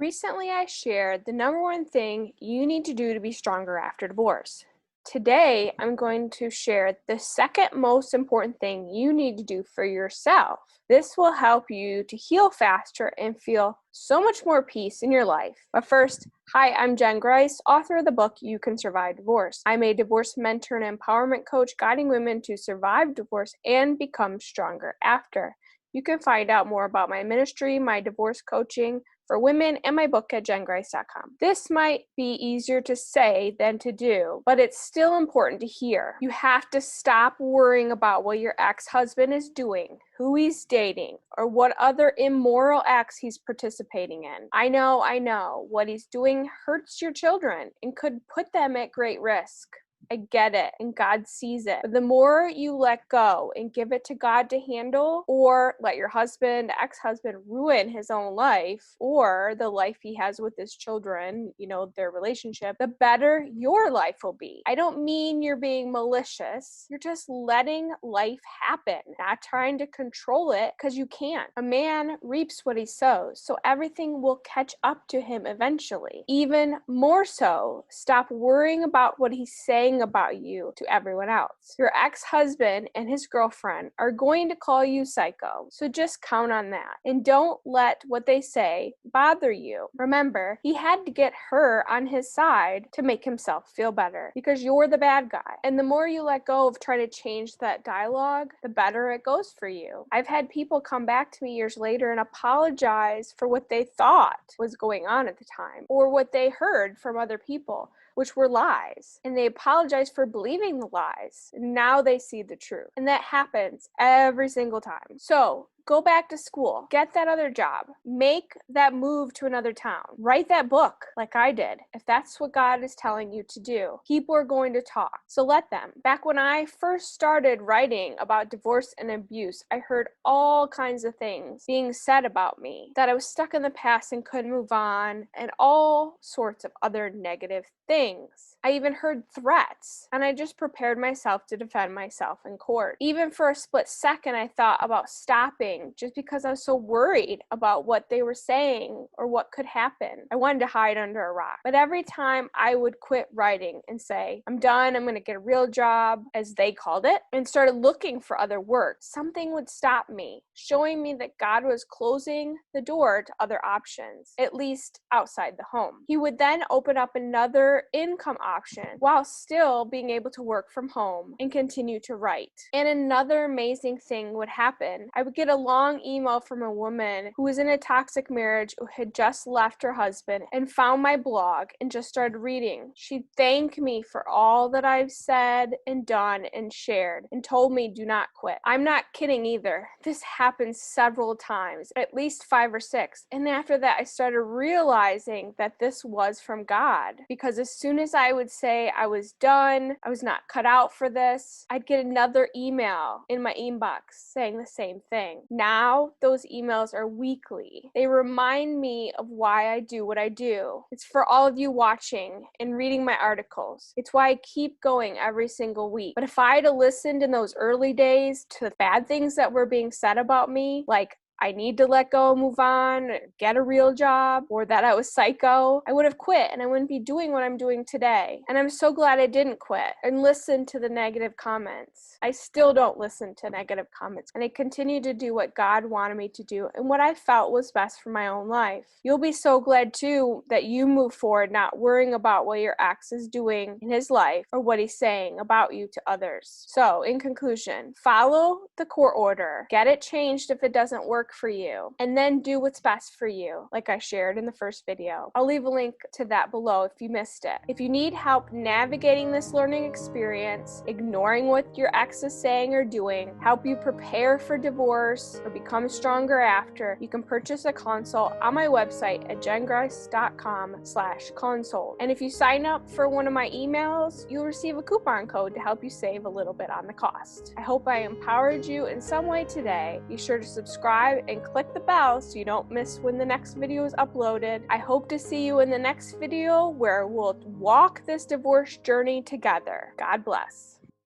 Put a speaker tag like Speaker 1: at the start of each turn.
Speaker 1: Recently, I shared the number one thing you need to do to be stronger after divorce. Today, I'm going to share the second most important thing you need to do for yourself. This will help you to heal faster and feel so much more peace in your life. But first, hi, I'm Jen Grice, author of the book You Can Survive Divorce. I'm a divorce mentor and empowerment coach guiding women to survive divorce and become stronger after. You can find out more about my ministry, my divorce coaching for women, and my book at jengrice.com. This might be easier to say than to do, but it's still important to hear. You have to stop worrying about what your ex-husband is doing, who he's dating, or what other immoral acts he's participating in. I know, what he's doing hurts your children and could put them at great risk. I get it, and God sees it. But the more you let go and give it to God to handle, or let your husband, ex-husband ruin his own life, or the life he has with his children, their relationship, the better your life will be. I don't mean you're being malicious. You're just letting life happen, not trying to control it because you can't. A man reaps what he sows, so everything will catch up to him eventually. Even more so, stop worrying about what he's saying about you to everyone else. Your ex-husband and his girlfriend are going to call you psycho, so just count on that. And don't let what they say bother you. Remember, he had to get her on his side to make himself feel better because you're the bad guy. And the more you let go of trying to change that dialogue, the better it goes for you. I've had people come back to me years later and apologize for what they thought was going on at the time or what they heard from other people, which were lies. And they apologize for believing the lies. Now they see the truth. And that happens every single time. So go back to school, get that other job, make that move to another town, write that book like I did. If that's what God is telling you to do, people are going to talk. So let them. Back when I first started writing about divorce and abuse, I heard all kinds of things being said about me, that I was stuck in the past and couldn't move on, and all sorts of other negative things. I even heard threats, and I just prepared myself to defend myself in court. Even for a split second, I thought about stopping just because I was so worried about what they were saying or what could happen. I wanted to hide under a rock. But every time I would quit writing and say, I'm done, I'm going to get a real job, as they called it, and started looking for other work, something would stop me, showing me that God was closing the door to other options, at least outside the home. He would then open up another income option while still being able to work from home and continue to write. And another amazing thing would happen. I would get a long email from a woman who was in a toxic marriage, who had just left her husband and found my blog and just started reading. She'd thank me for all that I've said and done and shared and told me do not quit. I'm not kidding either. This happened several times, at least 5 or 6. And after that, I started realizing that this was from God, because as soon as I would say I was done, I was not cut out for this, I'd get another email in my inbox saying the same thing. Now, those emails are weekly. They remind me of why I do what I do. It's for all of you watching and reading my articles. It's why I keep going every single week. But if I had listened in those early days to the bad things that were being said about me, like I need to let go, move on, get a real job, or that I was psycho, I would have quit and I wouldn't be doing what I'm doing today. And I'm so glad I didn't quit and listen to the negative comments. I still don't listen to negative comments, and I continue to do what God wanted me to do and what I felt was best for my own life. You'll be so glad too that you move forward not worrying about what your ex is doing in his life or what he's saying about you to others. So in conclusion, follow the court order, get it changed if it doesn't work for you, and then do what's best for you, like I shared in the first video. I'll leave a link to that below if you missed it. If you need help navigating this learning experience, ignoring what your ex is saying or doing, help you prepare for divorce or become stronger after, you can purchase a consult on my website at jengrice.com/consult. And if you sign up for one of my emails, you'll receive a coupon code to help you save a little bit on the cost. I hope I empowered you in some way today. Be sure to subscribe and click the bell so you don't miss when the next video is uploaded. I hope to see you in the next video where we'll walk this divorce journey together. God bless.